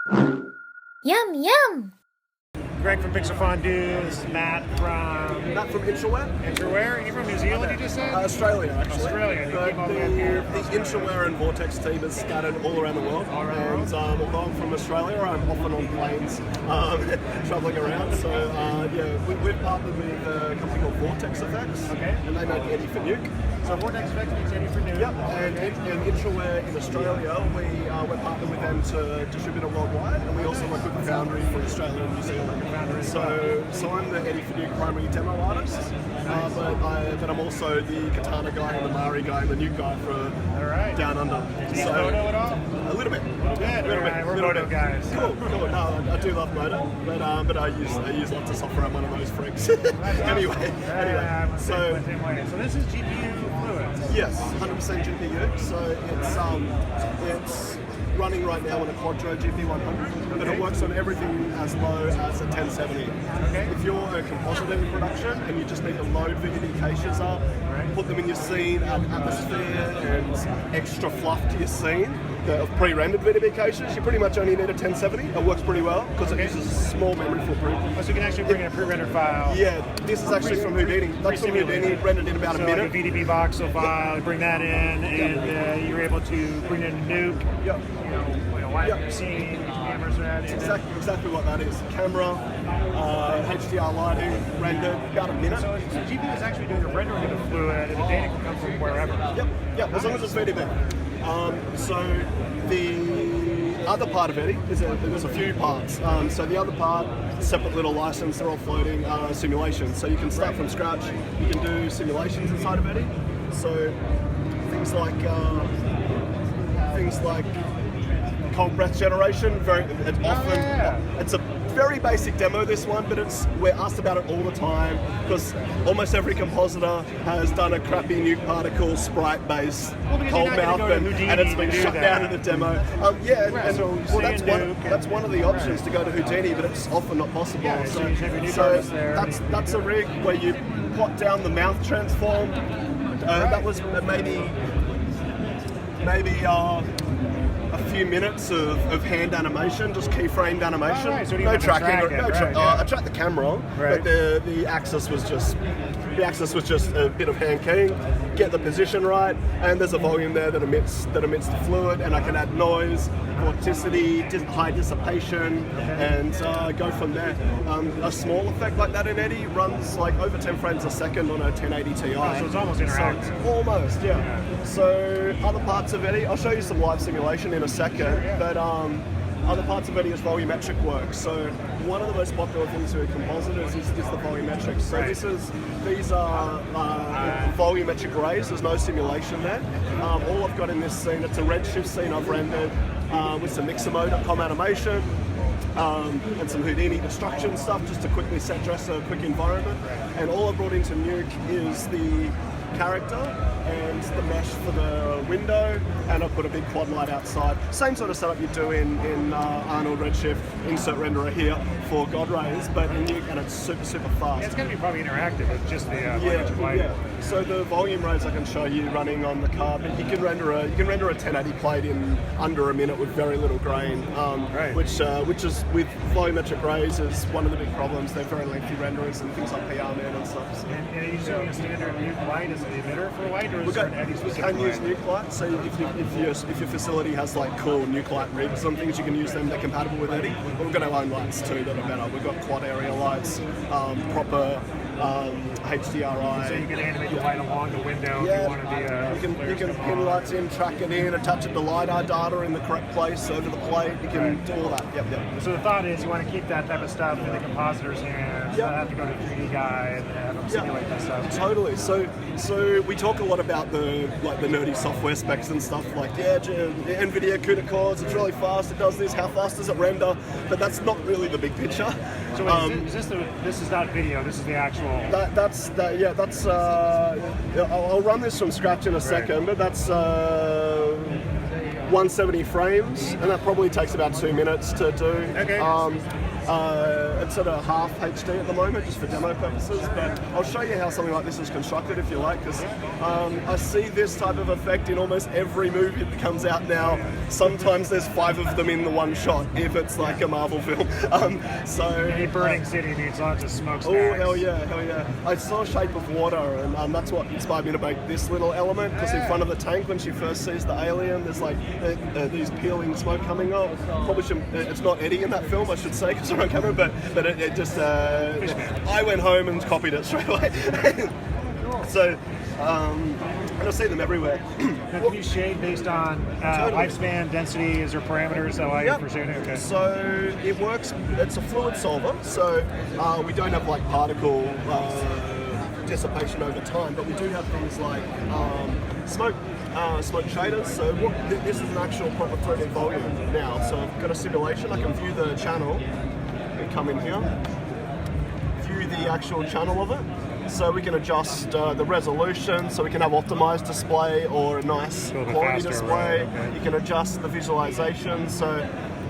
Yum, yum! Greg from Pixel Fondue. This is Matt from Inchaware. Inchaware. Are you from New Zealand, you just said? Australia, actually. Australia. You But came all the way up here from the Inchaware and Vortex team is scattered all around the world. Although I'm from Australia, I'm often on planes traveling around. So we've partnered with a company called Vortex Effects. Okay. And they make Eddy for Nuke. So Vortex Effects makes Eddy for Nuke. Yep. And Inchaware in Australia, we're partnered with them to distribute it worldwide. And we also work with the Foundry for Australia and New Zealand. So I'm the Eddy for Nuke primary demo artist, but I'm also the Katana guy and the Mari guy and the Nuke guy for Down Under. Do you Moto at all? A little bit. We're Moto guys. Cool. No, I do love Moto, but I use lots of software. I'm one of those freaks. anyway. So this is GPU fluid. Yes, 100% GPU. So it's running right now on a Quadro GP100, but it works on everything as low as a 1070. Okay. If you're a compositor in production and you just need to load VDD caches up, put them in your scene, add atmosphere and extra fluff to your scene of pre-rendered VDD caches, you pretty much only need a 1070. It works pretty well because it uses a small memory footprint. Oh, so you can actually bring in a pre-rendered file. Yeah, this is actually from Houdini. That's from Houdini, rendered in about a minute. Like a VDB voxel file, you bring that in, and you're able to bring in Nuke. Yep. What you're seeing, cameras are at. Exactly what that is. Camera, HDR lighting, rendered, about a minute. So GPU is actually doing the rendering of the fluid, and the data can come from wherever. Yep, as long as it's VDB. So the other part of Eddy is there's a few parts. So the other part, separate little license, they're all floating simulations. So you can start from scratch. You can do simulations inside of Eddy. So things like cold breath generation. It's a very basic demo, this one, but we're asked about it all the time because almost every compositor has done a crappy Nuke particle sprite based cold mouth and it's been shut down in the demo. That's one of the options to go to Houdini, but it's often not possible. So that's a rig where you plot down the mouth transform. That was maybe a few minutes of hand animation, just keyframed animation. So no tracking. I tracked the camera, but the axis was just a bit of hand keying. Get the position right, and there's a volume there that emits the fluid, and I can add noise, vorticity, high dissipation, and go from there. A small effect like that in Eddy runs like over 10 frames a second on a 1080 Ti. So it's almost interactive. Almost, yeah. So other parts of Eddy, I'll show you some live simulation in a second, but other parts of Eddy is volumetric work. So one of the most popular things with compositors is the volumetrics. So these are volumetric arrays. There's no simulation there. All I've got in this scene, it's a redshift scene I've rendered with some mixamo.com animation and some Houdini destruction stuff just to quickly set dress a quick environment. And all I brought into Nuke is the character and the mesh for the window, and I put a big quad light outside. Same sort of setup you do in Arnold Redshift, insert renderer here for God Rays, but in Nuke, and it's super fast. Yeah, it's going to be probably interactive with just the light. Yeah. So the volume rays I can show you running on the card, but you can render a 1080 plate in under a minute with very little grain, which is with volumetric rays is one of the big problems. They're very lengthy renderers and things like PR-Man and stuff. And are you using a standard Nuke light as an emitter for light, or is there an Eddy specific light? We can use Nuke light. So if your facility has like cool Nuke light rigs and things, you can use them. They're compatible with Eddy. But we've got our own lights too that are better. We've got quad area lights, proper HDRI. So you can animate the light along the window if you want to be you can pin lights in, track it in, attach it to LiDAR data in the correct place over the plate. You can do all that. Yep. So the thought is you want to keep that type of stuff in the compositor's hands. Not have to go to a 3D guy and have them simulate that stuff. Totally. So we talk a lot about the nerdy software specs and stuff like NVIDIA CUDA cores. It's really fast. It does this. How fast does it render? But that's not really the big picture. So this is not video. This is the actual. I'll run this from scratch in a second, but that's 170 frames, and that probably takes about 2 minutes to do. Okay. It's at a half HD at the moment, just for demo purposes, but I'll show you how something like this is constructed if you like, because I see this type of effect in almost every movie that comes out now. Sometimes there's 5 of them in the one shot, if it's like a Marvel film. Any burning city needs lots of smokestacks. Oh, hell yeah. I saw Shape of Water, and that's what inspired me to make this little element, because in front of the tank, when she first sees the alien, there's like these peeling smoke coming up. Probably it's not Eddy in that film, I should say, because I'm on camera, but it just... I went home and copied it straight away. So, and I see them everywhere. Now, can you shade based on lifespan, density? Is there parameters that allow you for shading? Okay. So it works, it's a fluid solver, so we don't have like particle dissipation over time, but we do have things like smoke shaders. So this is an actual proper 3D volume now. So I've got a simulation, I can view the channel and come in here, view the actual channel of it. So we can adjust the resolution, so we can have optimized display or a nice quality display. Okay. You can adjust the visualization, so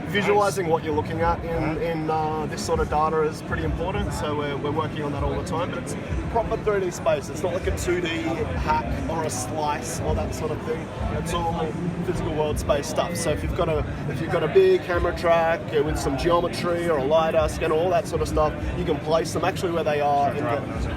visualizing what you're looking at in this sort of data is pretty important, so we're working on that all the time, but it's proper 3D space. It's not like a 2D hack or a slice or that sort of thing. It's all physical world space stuff. So if you've got a big camera track with some geometry or a LiDAR scanner, all that sort of stuff, you can place them actually where they are,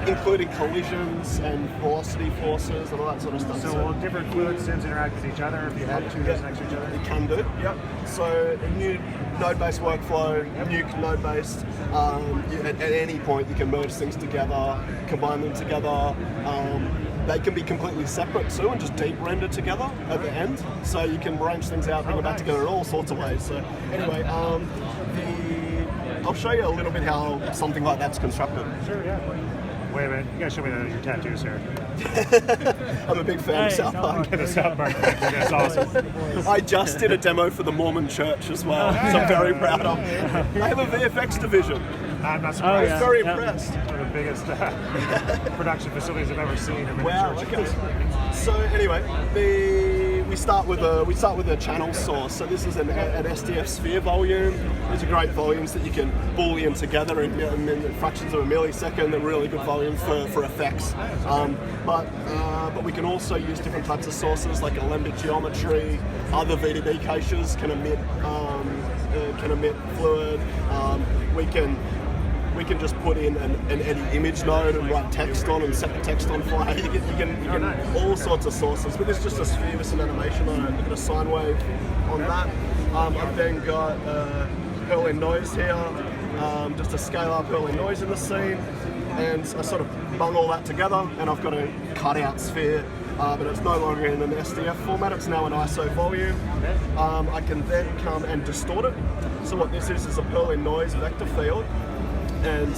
including collisions and velocity forces and all that sort of stuff. So will different fluid sims interact with each other if you had two next to each other? You can do, yep. So a new node-based workflow, Nuke node-based, at any point you can merge things together, combine them together. They can be completely separate too and just deep render together at the end. So you can branch things out, bring them back together in all sorts of ways. So anyway, I'll show you a little bit how something like that's constructed. Sure, yeah. Wait a minute, you gotta show me your tattoos here. I'm a big fan of South Park. The South Park. That's awesome. I just did a demo for the Mormon church as well, so I'm very proud of. I have a VFX division. I'm not surprised. I was very impressed. One of the biggest production facilities I've ever seen. Wow. Okay. So anyway, we start with a channel source. So this is an SDF sphere volume. These are great volumes that you can boolean together in fractions of a millisecond. They're really good volumes for effects. But we can also use different types of sources like Alembic geometry. Other VDB caches can emit fluid. We can just put in an Eddy image node and write text on and set the text on fire. You can all sorts of sources, but there's just a sphere with some animation on it. Look at a sine wave on that. I've then got Perlin noise here, just a scale up Perlin noise in the scene, and I sort of bung all that together, and I've got a cutout sphere. But it's no longer in an SDF format, it's now an ISO volume. I can then come and distort it. So what this is a Perlin noise vector field, and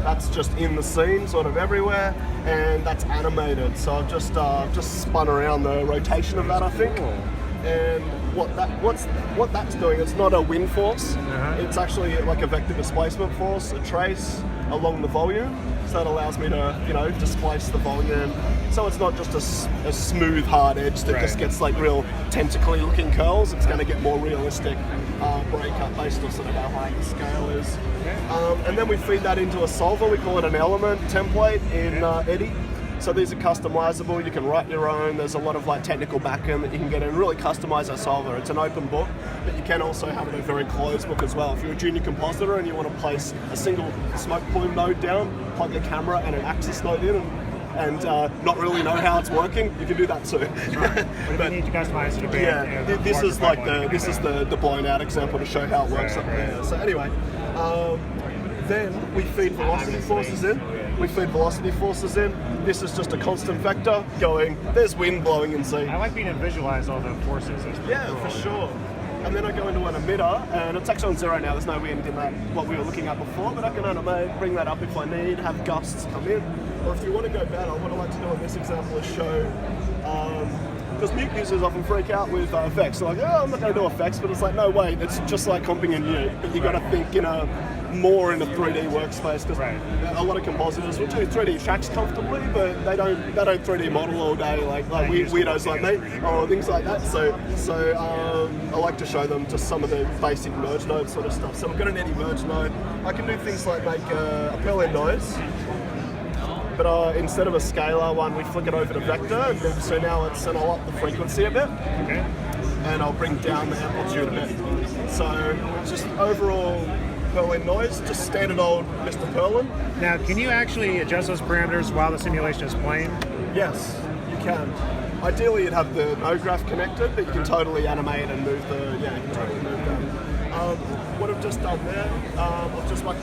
that's just in the scene, sort of everywhere, and that's animated. So I've just spun around the rotation of that, I think. And what that's doing, it's not a wind force, it's actually like a vector displacement force, a trace along the volume. So that allows me to, displace the volume. So it's not just a smooth, hard edge that just gets like real tentacly looking curls. It's going to get more realistic breakup based on sort of how high the scale is. And then we feed that into a solver. We call it an element template in Eddy. So these are customizable. You can write your own. There's a lot of like technical backend that you can get in. Really customize our solver. It's an open book, but you can also have it a very closed book as well. If you're a junior compositor and you want to place a single smoke plume node down, plug a camera and an axis node in, and not really know how it's working, you can do that too. Right. But you need to customize it a bit. This is like the blown out example to show how it works up there. So anyway, then we feed velocity forces in. This is just a constant vector going, there's wind blowing in C. I like being able to visualize all the forces. Yeah, cool. For sure. And then I go into an emitter, and it's actually on 0 now, there's no wind in that, what we were looking at before, but I can animate, bring that up if I need, have gusts come in. Or if you want to go better, what I like to do in this example is show because Nuke users often freak out with effects. They're like, oh, I'm not going to do effects, but it's like, no, wait, it's just like comping in Nuke, but you got to think, more in a 3D workspace, because a lot of compositors will do 3D tracks comfortably, but they don't 3D model all day like weirdos like me or things like that. So I like to show them just some of the basic merge node sort of stuff. So we've got an Eddy merge node. I can do things like make a Perlin noise, but instead of a scalar one, we flick it over to vector, and so now I'll up the frequency a bit. Okay. And I'll bring down the amplitude a bit. So just overall Perlin noise, just standard old Mr. Perlin. Now, can you actually adjust those parameters while the simulation is playing? Yes, you can. Ideally, you'd have the node graph connected, but you can totally animate and move you can totally move them. What I've just done there, I've just like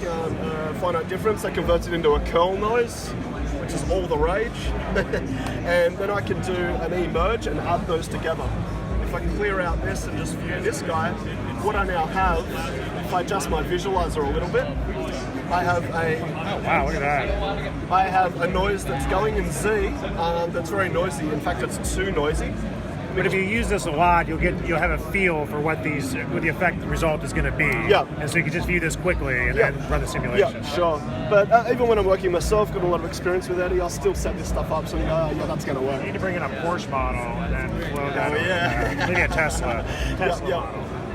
finite difference. I converts it into a curl noise, which is all the rage, and then I can do an E merge and add those together. If I clear out this and just view this guy, what I now have, if I adjust my visualizer a little bit, I have oh wow, look at that. I have a noise that's going in Z that's very noisy. In fact, it's too noisy. But if you use this a lot, you'll have a feel for what the effect result is going to be. Yeah. And so you can just view this quickly and then run the simulation. Yeah, sure. But even when I'm working myself, got a lot of experience with Eddy, I'll still set this stuff up so yeah, that's going to work. You need to bring in a Porsche model and then flow that over. Yeah. Maybe a Tesla.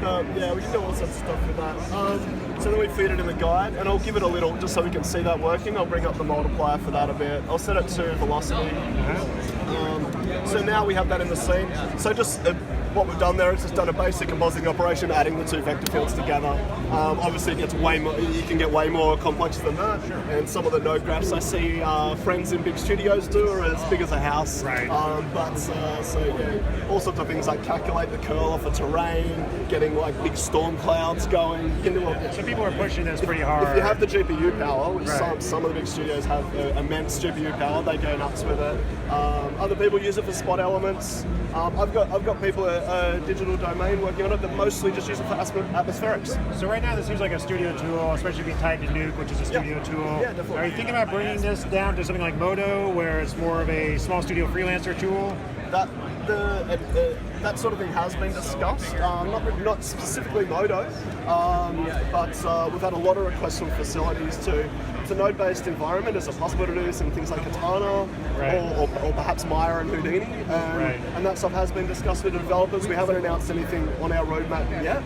Yeah, we can do all sorts of stuff with that. So then we feed it in the guide, and I'll give it a little, just so we can see that working. I'll bring up the multiplier for that a bit. I'll set it to velocity. So now we have that in the scene. So just what we've done there is just done a basic compositing operation, adding the two vector fields together. Obviously, it gets way more. You can get way more complex than that. And some of the node graphs I see friends in big studios do are as big as a house. Right. All sorts of things like calculate the curl off a terrain, getting like big storm clouds going. You can do all that. So people are pushing this pretty hard. If you have the GPU power, which some of the big studios have immense GPU power, they go nuts with it. Other people use it for spot elements. I've got people at Digital Domain working on it that mostly just use it for atmospherics. So right now this seems like a studio tool, especially if you type in Nuke, which is a studio tool. Yeah, definitely. Are you thinking about bringing this down to something like Modo, where it's more of a small studio freelancer tool? That sort of thing has been discussed, not specifically Modo, but we've had a lot of requests from facilities to. It's a node-based environment. It's possible to do this in things like Katana or perhaps Maya and Houdini, and that stuff has been discussed with the developers. We haven't announced anything on our roadmap yet,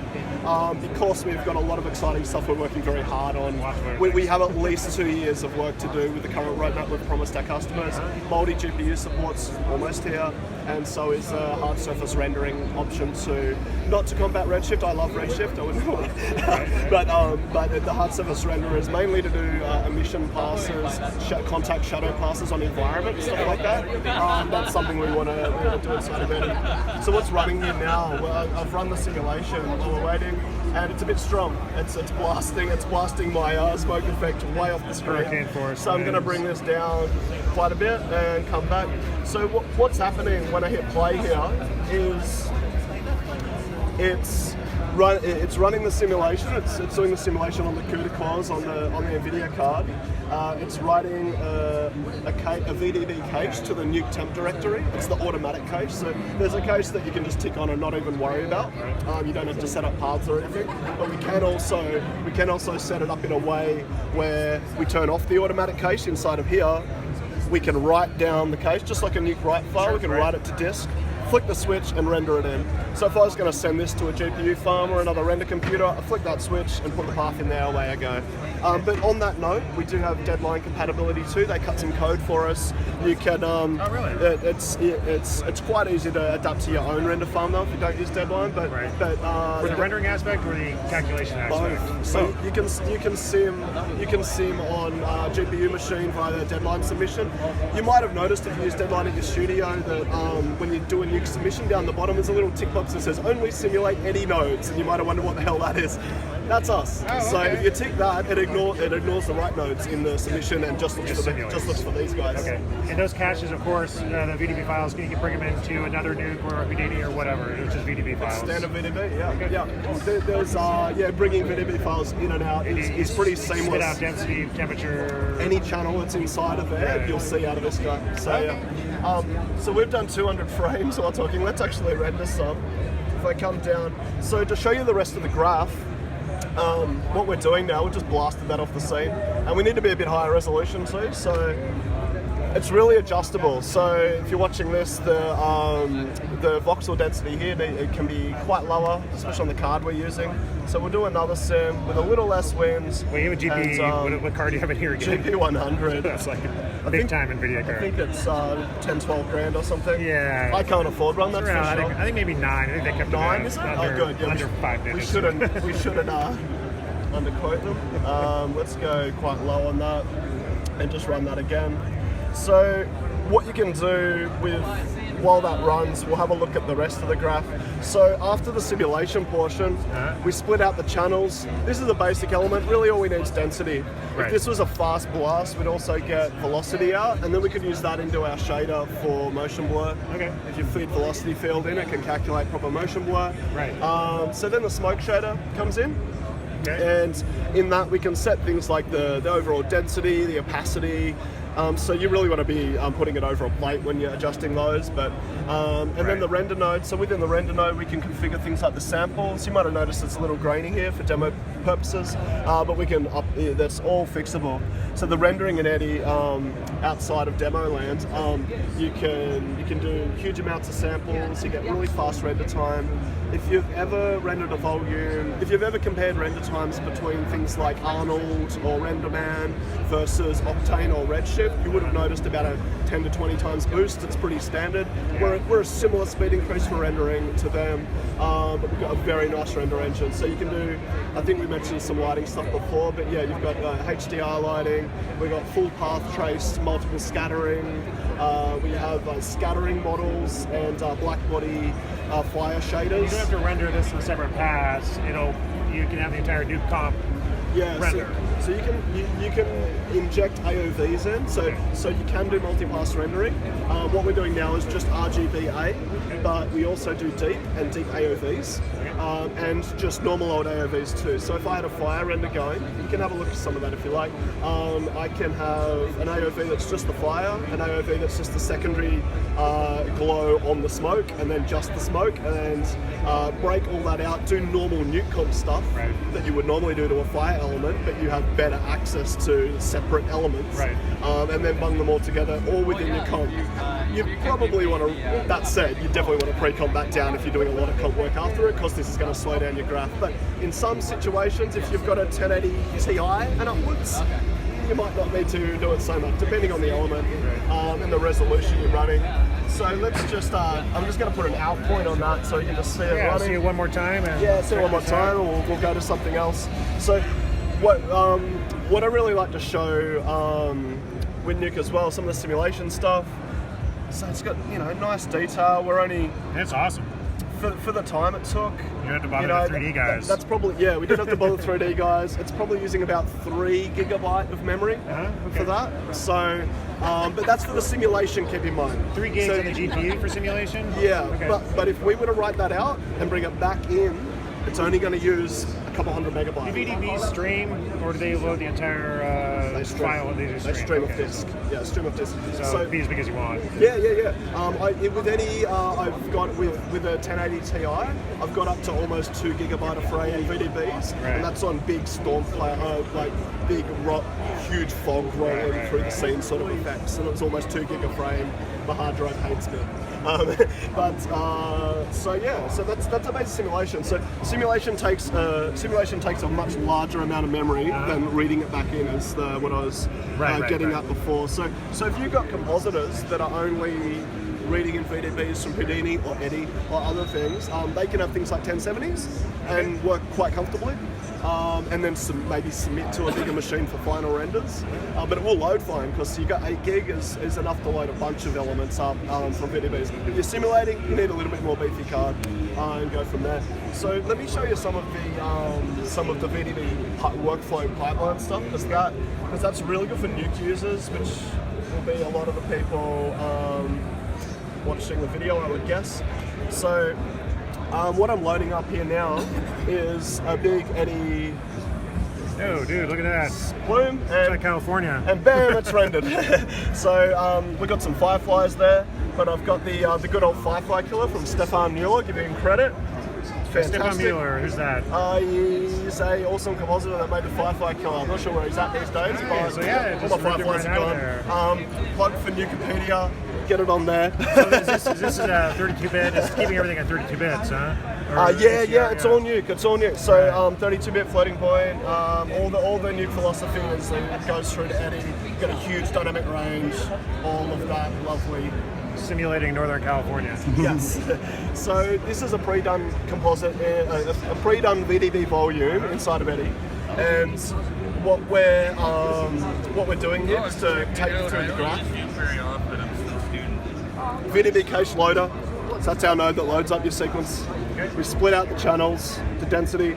because we've got a lot of exciting stuff we're working very hard on. We have at least 2 years of work to do with the current roadmap we've promised our customers. Multi-GPU support's almost here, and so is hard surface rendering option not to combat Redshift. I love Redshift, I wouldn't but the hard surface renderer is mainly to do emission passes, contact shadow passes on environment, stuff like that. That's something we want to do inside of Eddy. So what's running here now? Well, I've run the simulation while we're waiting, and it's a bit strong. It's blasting my smoke effect way off the screen. So I'm going to bring this down quite a bit and come back. So what's happening when I hit play here is it's running the simulation. It's doing the simulation on the CUDA cores on the NVIDIA card. It's writing a VDB cache to the Nuke temp directory. It's the automatic cache. So there's a cache that you can just tick on and not even worry about. You don't have to set up paths or anything. But we can also set it up in a way where we turn off the automatic cache inside of here. We can write down the cache just like a Nuke write file. We can write it to disk, flick the switch and render it in. So if I was going to send this to a GPU farm or another render computer, I flick that switch and put the path in there, away I go. But on that note, we do have deadline compatibility too. They cut some code for us. You can. It's quite easy to adapt to your own render farm though if you don't use deadline. But for the rendering aspect or the calculation aspect. Both. So you can sim on GPU machine via the deadline submission. You might have noticed if you use deadline at your studio that when you do a Nuke submission, down the bottom there's a little tick box that says only simulate Eddy nodes, and you might have wondered what the hell that is. That's us. Oh, So okay. if you tick that, it ignores the right nodes in the submission and just looks for these guys. Okay. And those caches, of course, the VDB files, you can bring them into another Nuke or a Houdini or whatever. It's just VDB files. Standard VDB, yeah. Okay. Yeah. There's bringing VDB files in and out is pretty seamless. Spit out density, temperature. Any channel that's inside of there, Right. you'll see out of this guy. So yeah. So we've done 200 frames while talking. Let's actually render some. If I come down, so to show you the rest of the graph, what we're doing now, we just blasted that off the scene, and we need to be a bit higher resolution too. So it's really adjustable. So if you're watching this, the voxel density here, it can be quite lower, especially on the card we're using. So we'll do another sim with a little less wins. Well, you have a GP. And, what card do you have in here again? GP 100. That's like a big time NVIDIA card. I think it's 10, 12 grand or something. Yeah. I can't afford one, that's Around, for sure. I think maybe 9. I think they kept 9, them is it? under, Good. Yeah, under 5 digits. we shouldn't underquote them. Let's go quite low on that and just run that again. So what you can do while that runs, we'll have a look at the rest of the graph. So after the simulation portion, we split out the channels. This is a basic element. Really all we need is density. Right. If this was a fast blast, we'd also get velocity out, and then we could use that into our shader for motion blur. Okay. If you feed velocity field in, it can calculate proper motion blur. Right. So then the smoke shader comes in. Okay. And in that we can set things like the overall density, the opacity. So you really want to be putting it over a plate when you're adjusting those. But then the render node. So within the render node, we can configure things like the samples. You might have noticed it's a little grainy here for demo purposes, but we can that's all fixable. So the rendering in Eddy outside of demo land, you can do huge amounts of samples. You get really fast render time. If you've ever rendered a volume, if you've ever compared render times between things like Arnold or RenderMan versus Octane or Redshift, you would have noticed about a 10 to 20 times boost. It's pretty standard. We're a similar speed increase for rendering to them, but we've got a very nice render engine. So you can do, I think we mentioned some lighting stuff before, but yeah, you've got HDR lighting, we've got full path trace, multiple scattering, we have scattering models and black body fire shaders. You don't have to render this in a separate pass. You can have the entire Nuke comp render. So you can inject AOVs in. So you can do multi-pass rendering. What we're doing now is just RGBA, but we also do deep and deep AOVs, and just normal old AOVs too. So if I had a fire render going, you can have a look at some of that if you like. I can have an AOV that's just the fire, an AOV that's just the secondary glow on the smoke, and then just the smoke, and break all that out, do normal Nuke comp stuff that you would normally do to a fire element, but you have better access to separate elements, and then bung them all together, all within your comp. You probably want to, that said, you definitely want to pre-comp that down if you're doing a lot of comp work after it, because this is going to slow down your graph. But in some situations, if you've got a 1080 Ti and upwards, you might not need to do it so much, depending on the element and the resolution you're running. So let's just, I'm just going to put an out point on that so you can just see it running. I'll see it one more time. See it one more time, and we'll go to something else. So what I really like to show with Nuke as well, some of the simulation stuff. So it's got nice detail. We're only That's awesome. For the time it took. You have to bother the 3D guys. That's probably, we did have to bother the 3D guys. It's probably using about 3 gigabyte of memory for that. So, but that's for the simulation, keep in mind. 3 gigs on the GPU for simulation? Yeah, but if we were to write that out and bring it back in, it's only going to use a couple hundred megabytes. Do VDBs stream, or do they load the entire file? They stream off disk. Yeah, stream off disk. So be as big as you want. Yeah. With Eddy, I've got with a 1080 Ti, I've got up to almost 2 gigabyte a frame VDBs, and that's on big storm like big huge fog rolling through the scene sort of effects, and it's almost 2 gig a frame. My hard drive hates me. So that's a basic simulation. So simulation takes a much larger amount of memory than reading it back in, is what I was getting at before. So if you've got compositors that are only reading in VDBs from Houdini or Eddy or other things, they can have things like 1070s and work quite comfortably. and then maybe submit to a bigger machine for final renders. But it will load fine because you got 8 gig is enough to load a bunch of elements up from VDBs. If you're simulating, you need a little bit more beefy card and go from there. So let me show you some of the VDB workflow pipeline stuff because that's really good for Nuke users, which will be a lot of the people watching the video, I would guess. So what I'm loading up here now is a big Eddy. Oh, dude, look at that. Plume. It's like California. And bam, it's rendered. So we've got some fireflies there, but I've got the good old firefly killer from Stefan Mueller, give him credit. Fantastic. Stefan Mueller, who's that? He's a awesome compositor that made the Firefly Killer. I'm not sure where he's at these days, but so yeah, all my Fireflies are gone. Plug for Nukepedia, get it on there. So is this a 32-bit? It's keeping everything at 32 bits, huh? Yeah, it's all Nuke. It's all Nuke. So 32-bit floating point. All the Nuke philosophy goes through to Eddy. You've got a huge dynamic range. All of that lovely. Simulating Northern California. Yes. So this is a pre-done composite, a pre-done VDB volume inside of Eddy, and what we're doing here is to take you through the graph. VDB cache loader. So that's our node that loads up your sequence. We split out the channels, the density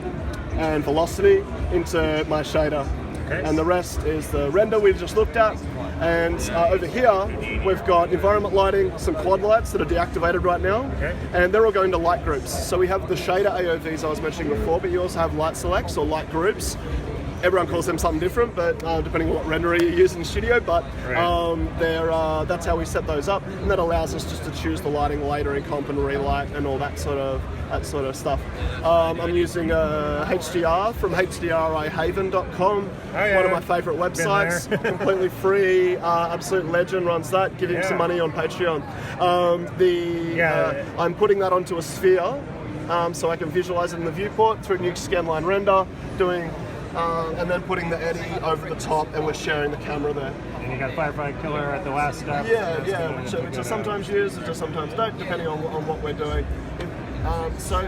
and velocity into my shader. Okay. And the rest is the render we just looked at. And over here, we've got environment lighting, some quad lights that are deactivated right now, and they're all going to light groups. So we have the shader AOVs I was mentioning before, but you also have light selects or light groups. Everyone calls them something different, but depending on what renderer you use in Studio, but that's how we set those up, and that allows us just to choose the lighting later in comp and relight and all that sort of stuff. I'm using HDR from hdrihaven.com, one of my favourite websites, completely free, absolute legend runs that, give him some money on Patreon. I'm putting that onto a sphere, so I can visualise it in the viewport through Nuke Scanline Render, doing and then putting the Eddy over the top, and we're sharing the camera there. And you got Firefly Killer at the last step. Which I sometimes use, which I sometimes don't, depending on what we're doing. So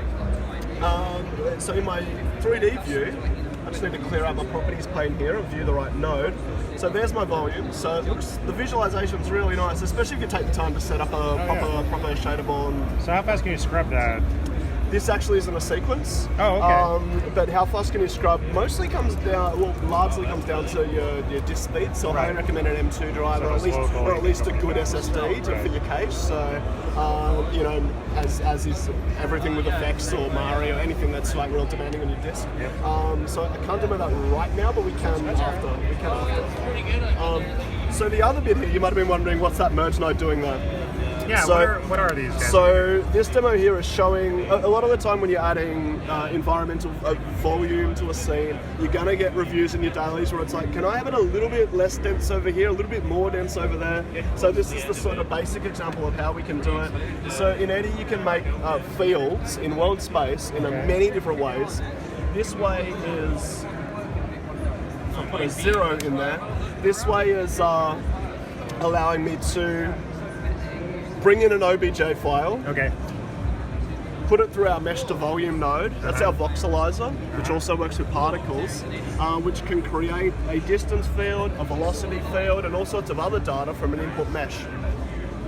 in my 3D view, I just need to clear out my properties pane here and view the right node. So there's my volume. So it looks, the visualization's really nice, especially if you take the time to set up a proper shader ball. So how fast can you scrub that? This actually isn't a sequence. Oh, okay. But how fast can you scrub? Mostly comes down, largely comes down to your disk speed. So I recommend an M2 drive, or at least a good SSD for your cache. So, as is everything with effects or Mario, anything that's like real demanding on your disk. So I can't do that right now, but we can after. So the other bit here, you might have been wondering, what's that merge node doing there? Yeah, what are these guys? So this demo here is showing, a lot of the time when you're adding environmental volume to a scene, you're going to get reviews in your dailies where it's like, can I have it a little bit less dense over here, a little bit more dense over there? So this is the sort of basic example of how we can do it. So in Eddy you can make fields in world space in many different ways. This way is, if I put a 0 in there, this way is allowing me to bring in an OBJ file, put it through our mesh to volume node, that's our voxelizer, which also works with particles, which can create a distance field, a velocity field, and all sorts of other data from an input mesh.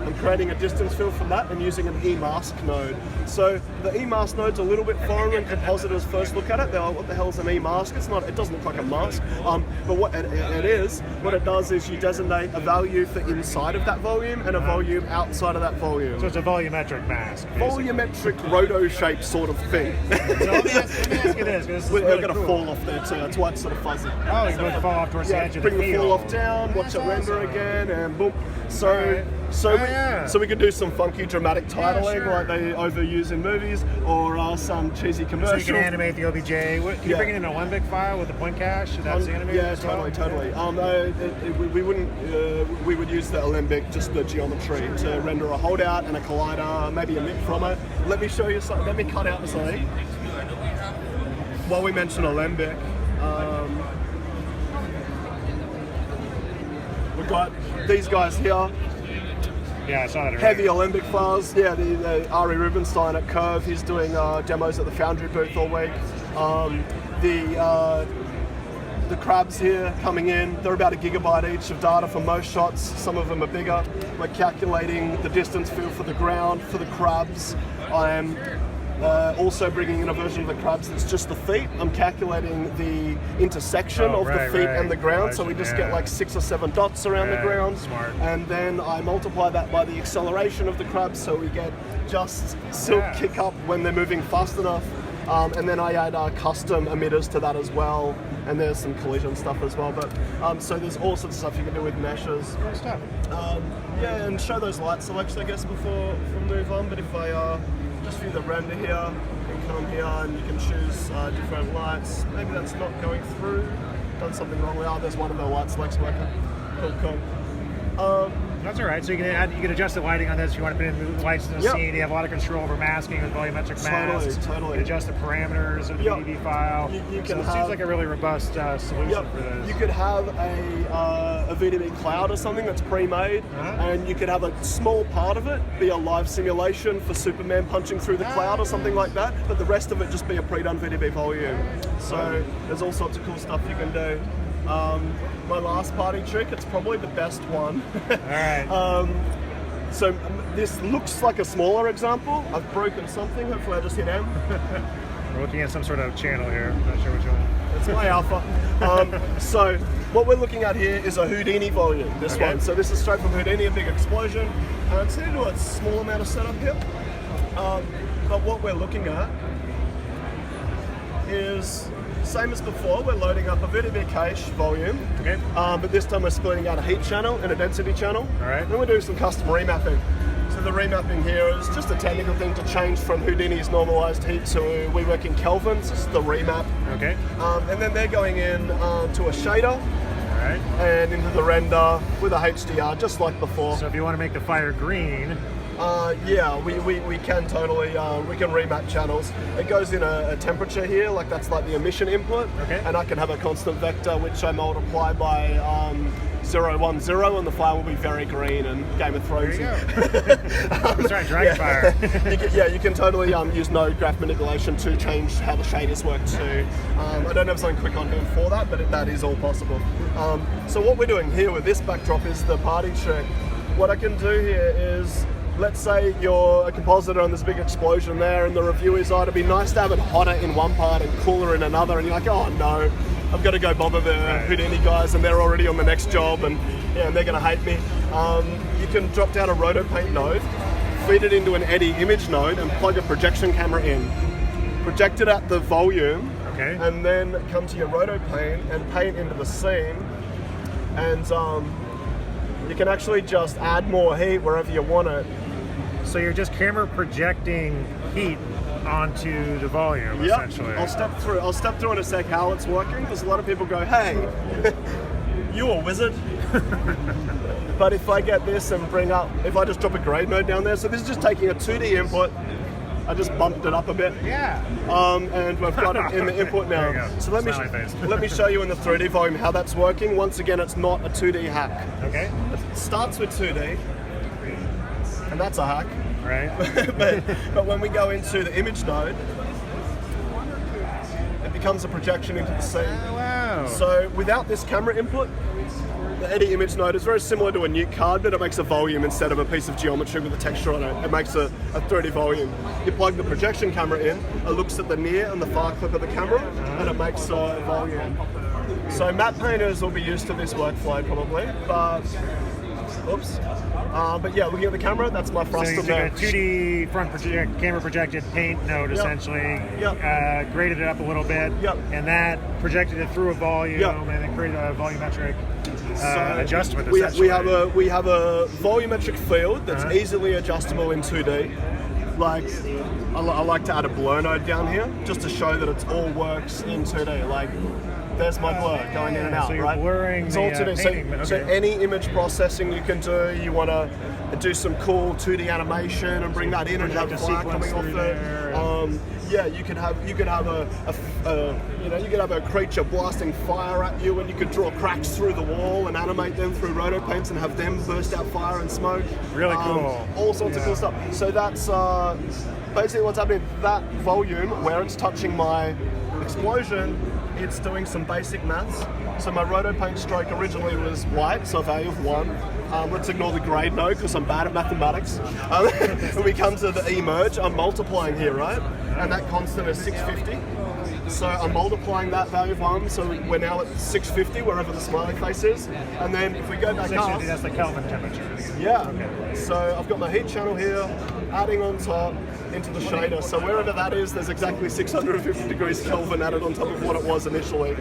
I'm creating a distance field from that and using an eMask node. So the eMask node's a little bit foreign when compositors first look at it. They're like, what the hell's an eMask? It doesn't look like a mask. But what it does is you designate a value for inside of that volume and a volume outside of that volume. So it's a volumetric mask. Basically. Volumetric roto-shaped sort of thing. So let me ask you this. We're going to fall off there too. That's why it's sort of fuzzy. Oh, you're going to fall off towards the edge of the field. Bring the fall off down, watch it render again, and boom. So we could do some funky dramatic titling like they overuse in movies, or some cheesy commercial. So you can animate the OBJ. Can you bring in an Alembic file with the point cache? That's animated as well? Totally. We would use the Alembic, just the geometry, to render a holdout and a collider, maybe a MIP from it. Let me show you something. Let me cut out something. While we mention Alembic, we've got these guys here. Yeah, I saw that. Heavy Alembic files. Yeah, the Ari Rubenstein at Curve. He's doing demos at the Foundry booth all week. the crabs here coming in. They're about 1 gigabyte each of data for most shots. Some of them are bigger. We're calculating the distance field for the ground for the crabs. I'm also bringing in a version of the crabs that's just the feet. I'm calculating the intersection of the feet and the ground, so we just get like 6 or 7 dots around the ground. Smart. And then I multiply that by the acceleration of the crabs, so we get just silk kick up when they're moving fast enough. And then I add custom emitters to that as well, and there's some collision stuff as well. But so there's all sorts of stuff you can do with meshes. Cool stuff. Yeah, and show those light selects, I guess, before we move on. But if I just view the render here, and come here, and you can choose different lights. Maybe that's not going through. Done something wrong with. Oh, there's one of the light selects working. Cool. That's all right. So you can adjust the lighting on this if you want to put in the lights in the scene. You have a lot of control over masking with volumetric masks. Totally. You can adjust the parameters of the VDB file. It seems like a really robust solution for this. You could have a VDB cloud or something that's pre-made, and you could have a small part of it be a live simulation for Superman punching through the cloud or something like that, but the rest of it just be a pre-done VDB volume. So there's all sorts of cool stuff you can do. My last party trick, it's probably the best one. Alright. So this looks like a smaller example. I've broken something, hopefully I just hit M. We're looking at some sort of channel here. I'm not sure which one. It's my alpha. So what we're looking at here is a Houdini volume, this one. So this is straight from Houdini, a big explosion. It's here to a small amount of setup here. But what we're looking at is same as before, we're loading up a VDB cache volume, but this time we're splitting out a heat channel and a density channel, and we're doing some custom remapping. So the remapping here is just a technical thing to change from Houdini's normalized heat to we work in kelvins. This is the remap. And then they're going in to a shader and into the render with a HDR, just like before. So if you want to make the fire green, we can totally, we can remap channels. It goes in a temperature here, like that's like the emission input, and I can have a constant vector which I multiply by 010, and the fire will be very green and Game of Thrones. There you go. That's right, Dragonfire. You can totally use node graph manipulation to change how the shaders work too. I don't have something quick on hand for that, but that is all possible. So what we're doing here with this backdrop is the party trick. What I can do here is, let's say you're a compositor and there's a big explosion there, and the review is, it'd be nice to have it hotter in one part and cooler in another, and you're like, oh no, I've got to go bother the Houdini guys and they're already on the next job and they're going to hate me. You can drop down a rotopaint node, feed it into an Eddy image node and plug a projection camera in. Project it at the volume, and then come to your rotopaint and paint into the scene, and you can actually just add more heat wherever you want it. So you're just camera projecting heat onto the volume, essentially. I'll step through in a sec how it's working, because a lot of people go, hey, you a wizard. But if I get this and if I just drop a grade node down there, so this is just taking a 2D input, I just bumped it up a bit. And we've got it in the input now. So let me show you in the 3D volume how that's working. Once again, it's not a 2D hack. It starts with 2D, and that's a hack. but when we go into the image node, it becomes a projection into the scene. So without this camera input, the Eddy image node is very similar to a Nuke card, but it makes a volume instead of a piece of geometry with a texture on it. It makes a 3D volume. You plug the projection camera in, it looks at the near and the far clip of the camera, and it makes a volume. So matte painters will be used to this workflow probably, but yeah, looking at the camera, that's my thrust so of there. So you took a 2D front camera projected paint node, essentially, graded it up a little bit, and that projected it through a volume, and then created a volumetric adjustment. We have a volumetric field that's easily adjustable in 2D. Like, I like to add a blur node down here just to show that it all works in 2D. Like, there's my blur going in and out, so you're blurring it's all 2D. So any image processing you can do, you want to do some cool 2D animation and bring that in and have fire coming off there. You could have a creature blasting fire at you, and you could draw cracks through the wall and animate them through rotopaints and have them burst out fire and smoke. Really cool. All sorts of cool stuff. So that's basically what's happening. That volume where it's touching my explosion it's doing some basic maths. So my roto paint stroke originally was white, so a value of 1. Let's ignore the grade note because I'm bad at mathematics. When we come to the emerge, I'm multiplying here, right? And that constant is 650. So I'm multiplying that value of 1, so we're now at 650 wherever the smiley face is. And then if we go back up, that's the Kelvin temperature. yeah. So I've got my heat channel here, adding on top into the shader. So wherever that is, there's exactly 650 degrees Kelvin added on top of what it was initially.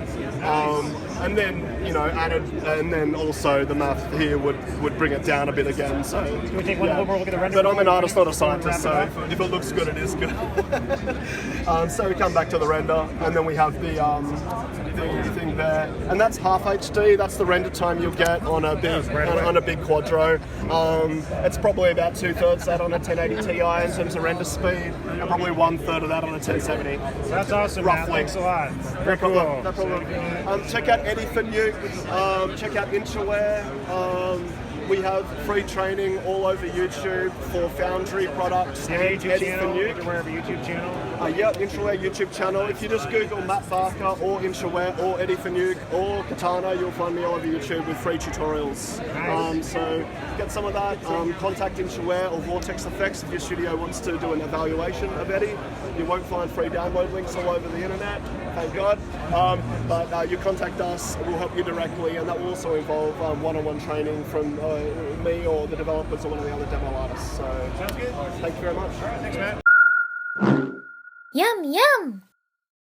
And then, you know, added, and then also the math here would bring it down a bit again. So can we take one more look at the render? But I'm an artist, not a scientist, so if it looks good, it is good. So we come back to the render, and then we have the thing there, and that's half HD. That's the render time you'll get on a big Quadro. It's probably about 2/3 that on a 1080 Ti in terms of render speed, and probably 1/3 of that on a 1070. That's awesome, roughly. man. Thanks a lot. Very cool. No problem. Check out Eddy for Nuke. Check out Inchaware. We have free training all over YouTube for Foundry products. Do you have a YouTube Eddy channel? for Nuke. Do you have a YouTube channel? Yeah, Inchaware YouTube channel. If you just Google Matt Barker or Inchaware or Eddy for Nuke or Katana, you'll find me all over YouTube with free tutorials. Nice. So get some of that. Contact Inchaware or Vortex Effects if your studio wants to do an evaluation of Eddy. You won't find free download links all over the internet, thank God. But you contact us, we'll help you directly, and that will also involve one-on-one training from me or the developers or one of the other demo artists. So Sounds good. thank you very much. All right, thanks, Matt. Yum, yum!